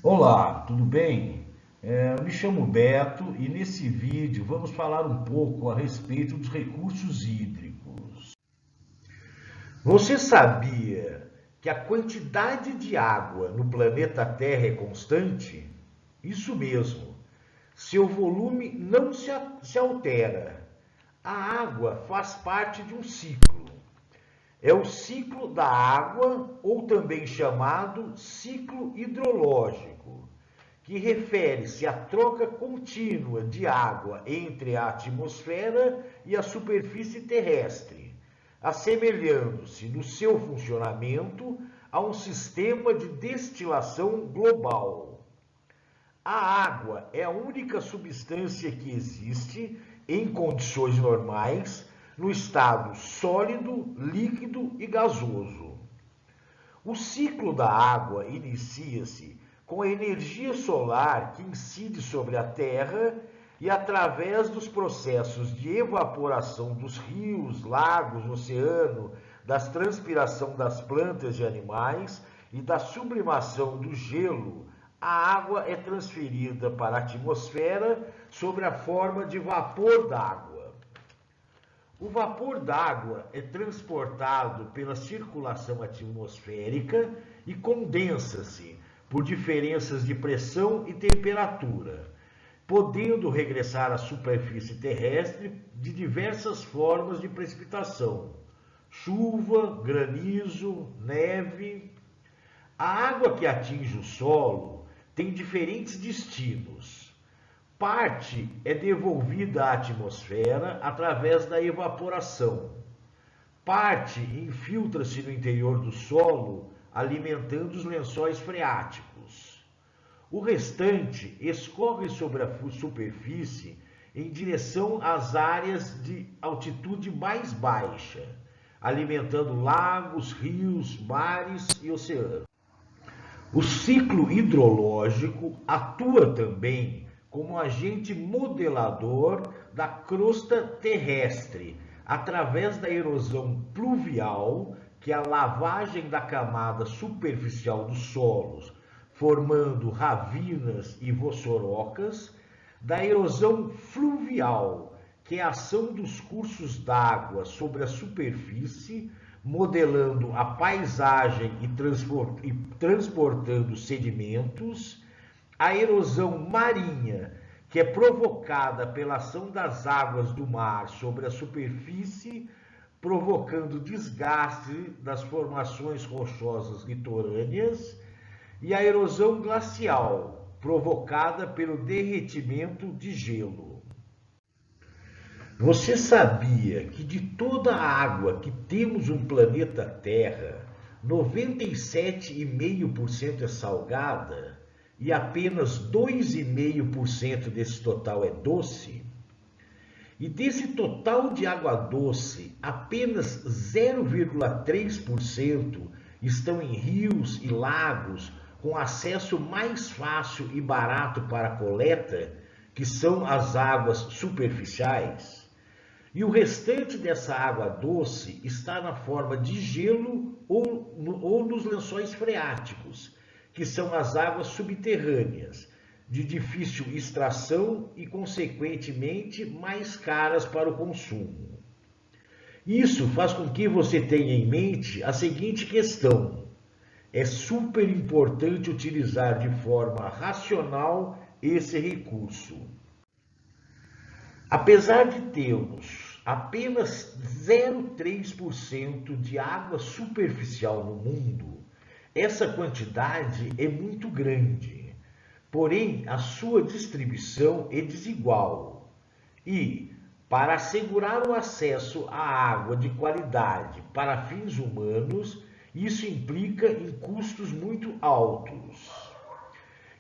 Olá, tudo bem? Eu me chamo Beto e nesse vídeo vamos falar um pouco a respeito dos recursos hídricos. Você sabia que a quantidade de água no planeta Terra é constante? Isso mesmo, seu volume não se altera. A água faz parte de um ciclo. É o ciclo da água, ou também chamado ciclo hidrológico, que refere-se à troca contínua de água entre a atmosfera e a superfície terrestre, assemelhando-se no seu funcionamento a um sistema de destilação global. A água é a única substância que existe em condições normais no estado sólido, líquido e gasoso. O ciclo da água inicia-se com a energia solar que incide sobre a Terra e através dos processos de evaporação dos rios, lagos, oceano, da transpiração das plantas e animais e da sublimação do gelo, a água é transferida para a atmosfera sob a forma de vapor d'água. O vapor d'água é transportado pela circulação atmosférica e condensa-se por diferenças de pressão e temperatura, podendo regressar à superfície terrestre de diversas formas de precipitação: chuva, granizo, neve. A água que atinge o solo tem diferentes destinos. Parte é devolvida à atmosfera através da evaporação. Parte infiltra-se no interior do solo, alimentando os lençóis freáticos. O restante escorre sobre a superfície em direção às áreas de altitude mais baixa, alimentando lagos, rios, mares e oceanos. O ciclo hidrológico atua também como agente modelador da crosta terrestre, através da erosão pluvial, que é a lavagem da camada superficial dos solos, formando ravinas e vossorocas, da erosão fluvial, que é a ação dos cursos d'água sobre a superfície, modelando a paisagem e transportando sedimentos, a erosão marinha, que é provocada pela ação das águas do mar sobre a superfície, provocando desgaste das formações rochosas litorâneas, e a erosão glacial, provocada pelo derretimento de gelo. Você sabia que de toda a água que temos no planeta Terra, 97,5% é salgada e apenas 2,5% desse total é doce? E desse total de água doce, apenas 0,3% estão em rios e lagos com acesso mais fácil e barato para a coleta, que são as águas superficiais. E o restante dessa água doce está na forma de gelo ou nos lençóis freáticos, que são as águas subterrâneas, de difícil extração e, consequentemente, mais caras para o consumo. Isso faz com que você tenha em mente a seguinte questão: é super importante utilizar de forma racional esse recurso. Apesar de termos apenas 0,3% de água superficial no mundo, essa quantidade é muito grande. Porém, a sua distribuição é desigual. E, para assegurar o acesso à água de qualidade para fins humanos, isso implica em custos muito altos.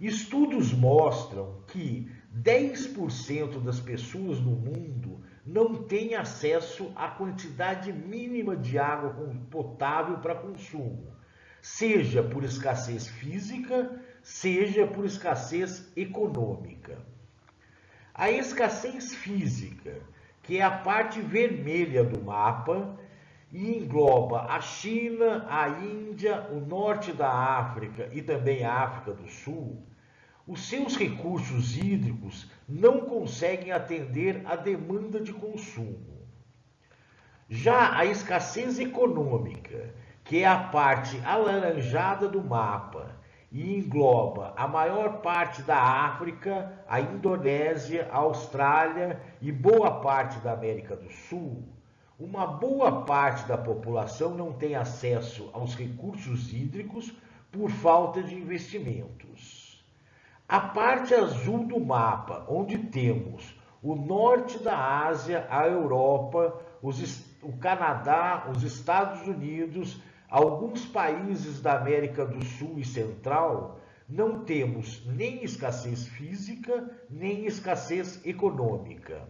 Estudos mostram que 10% das pessoas no mundo não têm acesso à quantidade mínima de água potável para consumo, seja por escassez física, seja por escassez econômica. A escassez física, que é a parte vermelha do mapa, e engloba a China, a Índia, o norte da África e também a África do Sul, os seus recursos hídricos não conseguem atender à demanda de consumo. Já a escassez econômica, que é a parte alaranjada do mapa e engloba a maior parte da África, a Indonésia, a Austrália e boa parte da América do Sul, uma boa parte da população não tem acesso aos recursos hídricos por falta de investimentos. A parte azul do mapa, onde temos o norte da Ásia, a Europa, o Canadá, os Estados Unidos, alguns países da América do Sul e Central, não temos nem escassez física, nem escassez econômica.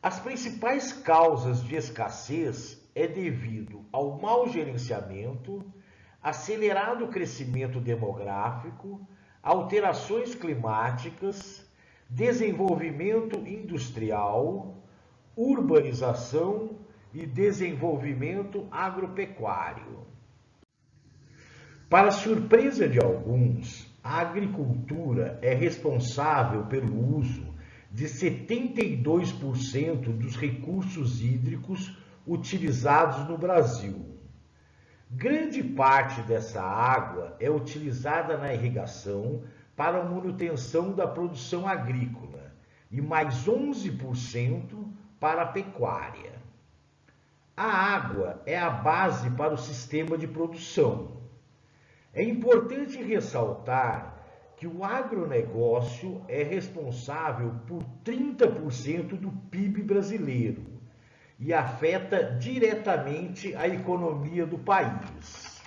As principais causas de escassez é devido ao mau gerenciamento, acelerado crescimento demográfico, alterações climáticas, desenvolvimento industrial, urbanização e desenvolvimento agropecuário. Para surpresa de alguns, a agricultura é responsável pelo uso de 72% dos recursos hídricos utilizados no Brasil. Grande parte dessa água é utilizada na irrigação para a manutenção da produção agrícola e mais 11% para a pecuária. A água é a base para o sistema de produção. É importante ressaltar que o agronegócio é responsável por 30% do PIB brasileiro e afeta diretamente a economia do país.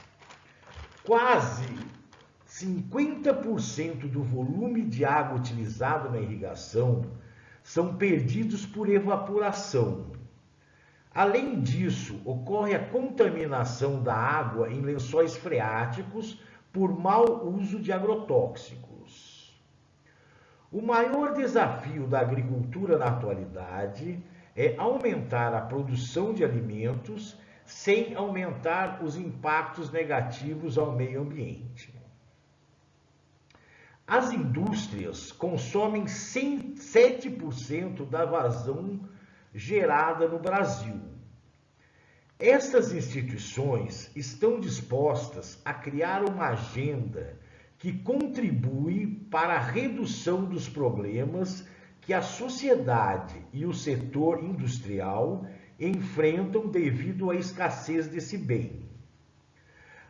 Quase 50% do volume de água utilizado na irrigação são perdidos por evaporação. Além disso, ocorre a contaminação da água em lençóis freáticos por mau uso de agrotóxicos. O maior desafio da agricultura na atualidade é aumentar a produção de alimentos sem aumentar os impactos negativos ao meio ambiente. As indústrias consomem 7% da vazão gerada no Brasil. Estas instituições estão dispostas a criar uma agenda que contribui para a redução dos problemas que a sociedade e o setor industrial enfrentam devido à escassez desse bem.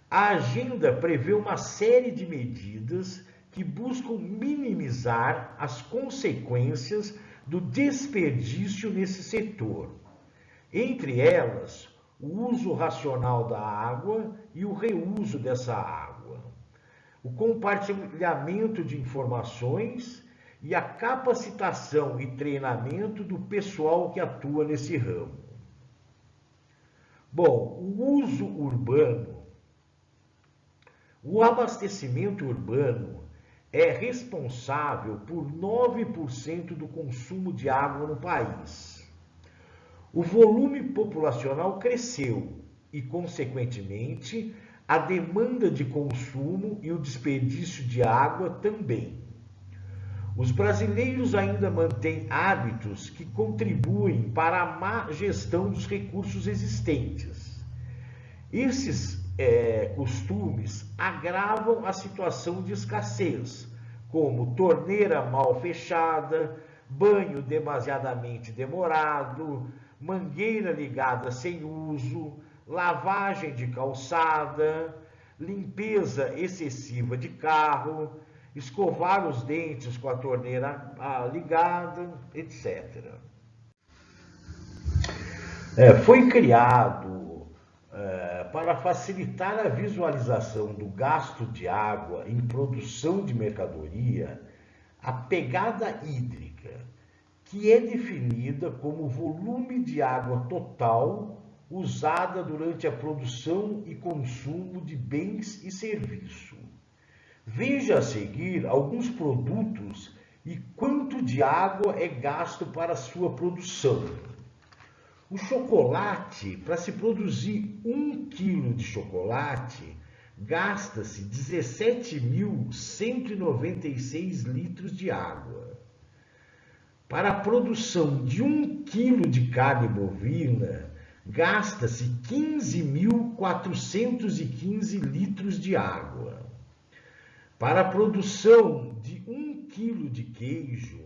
A agenda prevê uma série de medidas que buscam minimizar as consequências do desperdício nesse setor. Entre elas, o uso racional da água e o reuso dessa água, o compartilhamento de informações e a capacitação e treinamento do pessoal que atua nesse ramo. Bom, o uso urbano, o abastecimento urbano é responsável por 9% do consumo de água no país. O volume populacional cresceu e, consequentemente, a demanda de consumo e o desperdício de água também. Os brasileiros ainda mantêm hábitos que contribuem para a má gestão dos recursos existentes. Esses costumes agravam a situação de escassez, como torneira mal fechada, banho demasiadamente demorado, mangueira ligada sem uso, lavagem de calçada, limpeza excessiva de carro, escovar os dentes com a torneira ligada, etc. Foi criado para facilitar a visualização do gasto de água em produção de mercadoria, a pegada hídrica, que é definida como o volume de água total usada durante a produção e consumo de bens e serviços. Veja a seguir alguns produtos e quanto de água é gasto para sua produção. O chocolate, para se produzir 1 quilo de chocolate, gasta-se 17.196 litros de água. Para a produção de 1 quilo de carne bovina, gasta-se 15.415 litros de água. Para a produção de 1 quilo de queijo,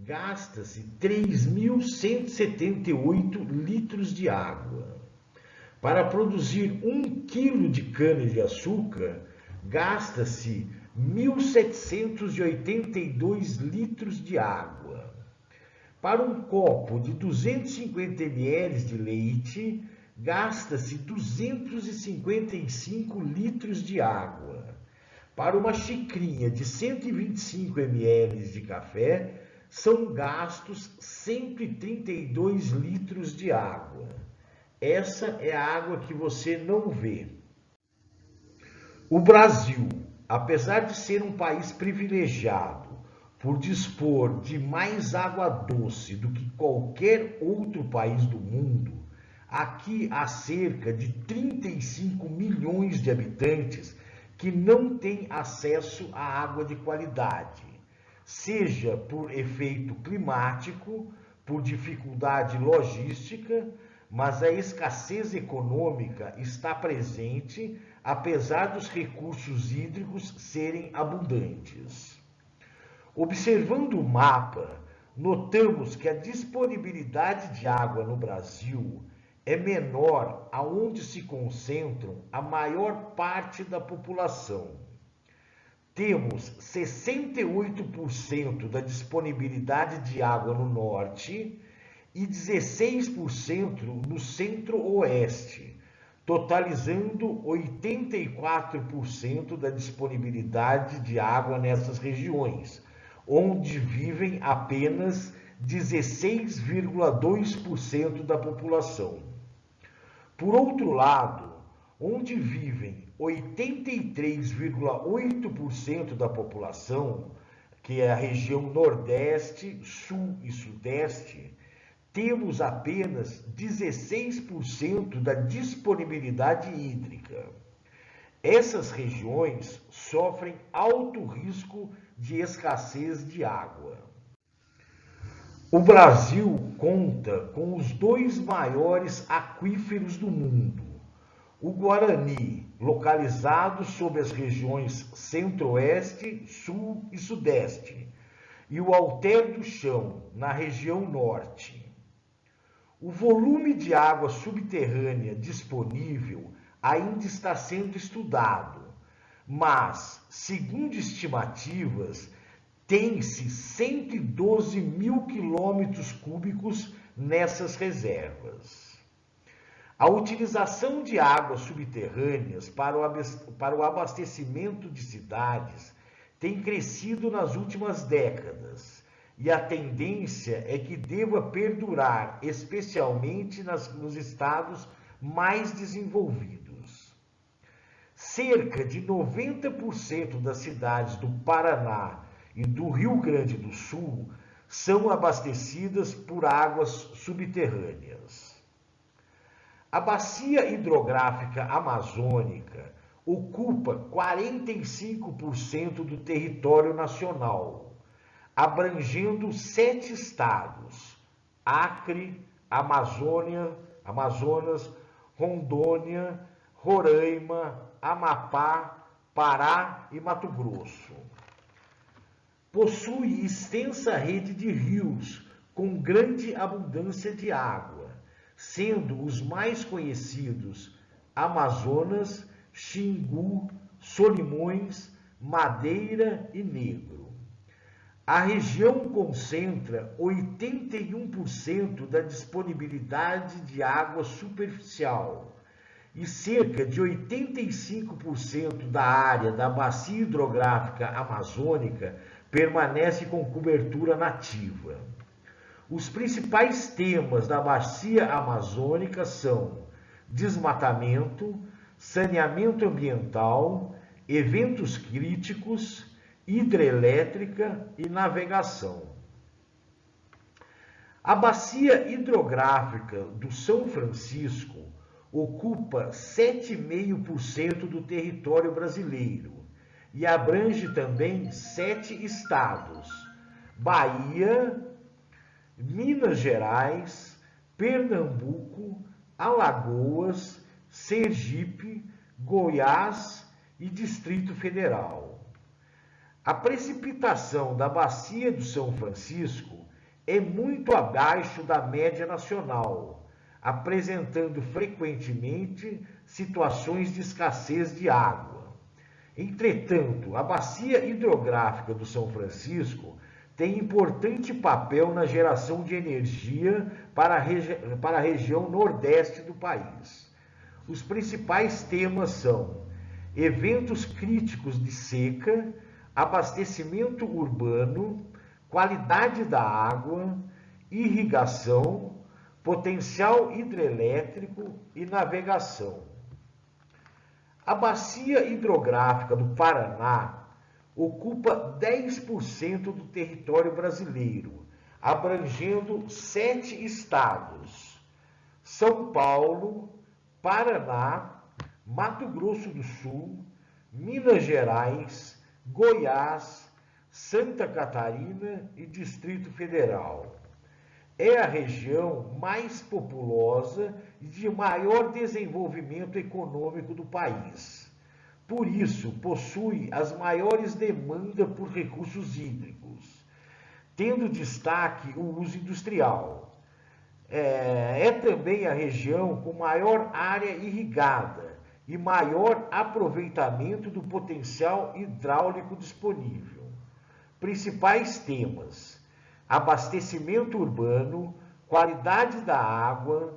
gasta-se 3.178 litros de água. Para produzir 1 quilo de cana-de-açúcar, gasta-se 1.782 litros de água. Para um copo de 250 ml de leite, gasta-se 255 litros de água. Para uma xicrinha de 125 ml de café, são gastos 132 litros de água. Essa é a água que você não vê. O Brasil, apesar de ser um país privilegiado por dispor de mais água doce do que qualquer outro país do mundo, aqui há cerca de 35 milhões de habitantes que não têm acesso à água de qualidade, seja por efeito climático, por dificuldade logística, mas a escassez econômica está presente, apesar dos recursos hídricos serem abundantes. Observando o mapa, notamos que a disponibilidade de água no Brasil é menor aonde se concentram a maior parte da população. Temos 68% da disponibilidade de água no norte e 16% no centro-oeste, totalizando 84% da disponibilidade de água nessas regiões, onde vivem apenas 16,2% da população. Por outro lado, onde vivem 83,8% da população, que é a região Nordeste, Sul e Sudeste, temos apenas 16% da disponibilidade hídrica. Essas regiões sofrem alto risco de escassez de água. O Brasil conta com os 2 maiores aquíferos do mundo. O Guarani, localizado sobre as regiões Centro-Oeste, Sul e Sudeste, e o Alter do Chão, na região Norte. O volume de água subterrânea disponível ainda está sendo estudado, mas, segundo estimativas, tem-se 112 mil quilômetros cúbicos nessas reservas. A utilização de águas subterrâneas para o abastecimento de cidades tem crescido nas últimas décadas, e a tendência é que deva perdurar, especialmente nos estados mais desenvolvidos. Cerca de 90% das cidades do Paraná e do Rio Grande do Sul são abastecidas por águas subterrâneas. A bacia hidrográfica amazônica ocupa 45% do território nacional, abrangendo 7 estados: Acre, Amazonas, Rondônia, Roraima, Amapá, Pará e Mato Grosso. Possui extensa rede de rios com grande abundância de água, sendo os mais conhecidos Amazonas, Xingu, Solimões, Madeira e Negro. A região concentra 81% da disponibilidade de água superficial e cerca de 85% da área da bacia hidrográfica amazônica permanece com cobertura nativa. Os principais temas da bacia amazônica são desmatamento, saneamento ambiental, eventos críticos, hidrelétrica e navegação. A bacia hidrográfica do São Francisco ocupa 7,5% do território brasileiro e abrange também 7 estados: Bahia, Minas Gerais, Pernambuco, Alagoas, Sergipe, Goiás e Distrito Federal. A precipitação da bacia do São Francisco é muito abaixo da média nacional, apresentando frequentemente situações de escassez de água. Entretanto, a bacia hidrográfica do São Francisco tem importante papel na geração de energia para a região nordeste do país. Os principais temas são eventos críticos de seca, abastecimento urbano, qualidade da água, irrigação, potencial hidrelétrico e navegação. A bacia hidrográfica do Paraná ocupa 10% do território brasileiro, abrangendo 7 estados: São Paulo, Paraná, Mato Grosso do Sul, Minas Gerais, Goiás, Santa Catarina e Distrito Federal. É a região mais populosa e de maior desenvolvimento econômico do país. Por isso, possui as maiores demandas por recursos hídricos, tendo destaque o uso industrial. É também a região com maior área irrigada e maior aproveitamento do potencial hidráulico disponível. Principais temas: abastecimento urbano, qualidade da água,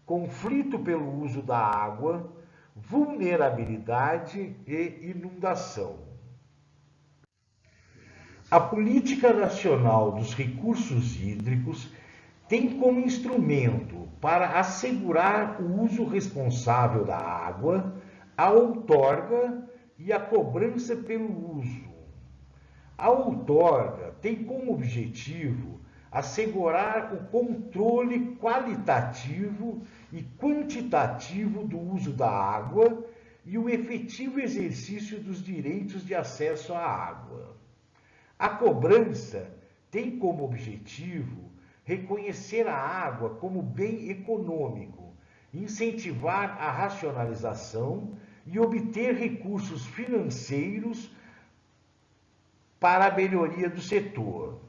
conflito pelo uso da água, vulnerabilidade e inundação. A Política Nacional dos Recursos Hídricos tem como instrumento para assegurar o uso responsável da água a outorga e a cobrança pelo uso. A outorga tem como objetivo assegurar o controle qualitativo e quantitativo do uso da água e o efetivo exercício dos direitos de acesso à água. A cobrança tem como objetivo reconhecer a água como bem econômico, incentivar a racionalização e obter recursos financeiros para a melhoria do setor.